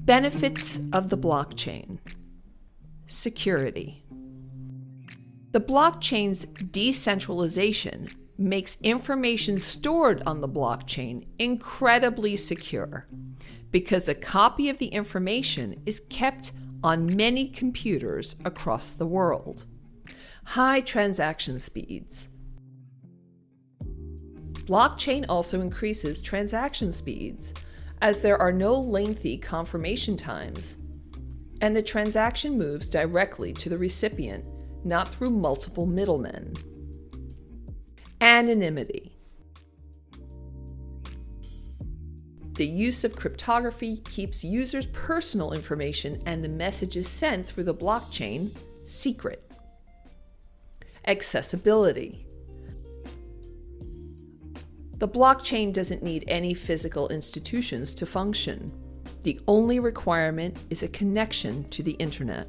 Benefits of the blockchain. Security. The blockchain's decentralization makes information stored on the blockchain incredibly secure because a copy of the information is kept on many computers across the world. High transaction speeds. Blockchain also increases transaction speeds as there are no lengthy confirmation times, and the transaction moves directly to the recipient, not through multiple middlemen. Anonymity. The use of cryptography keeps users' personal information and the messages sent through the blockchain secret. Accessibility. The blockchain doesn't need any physical institutions to function. The only requirement is a connection to the internet.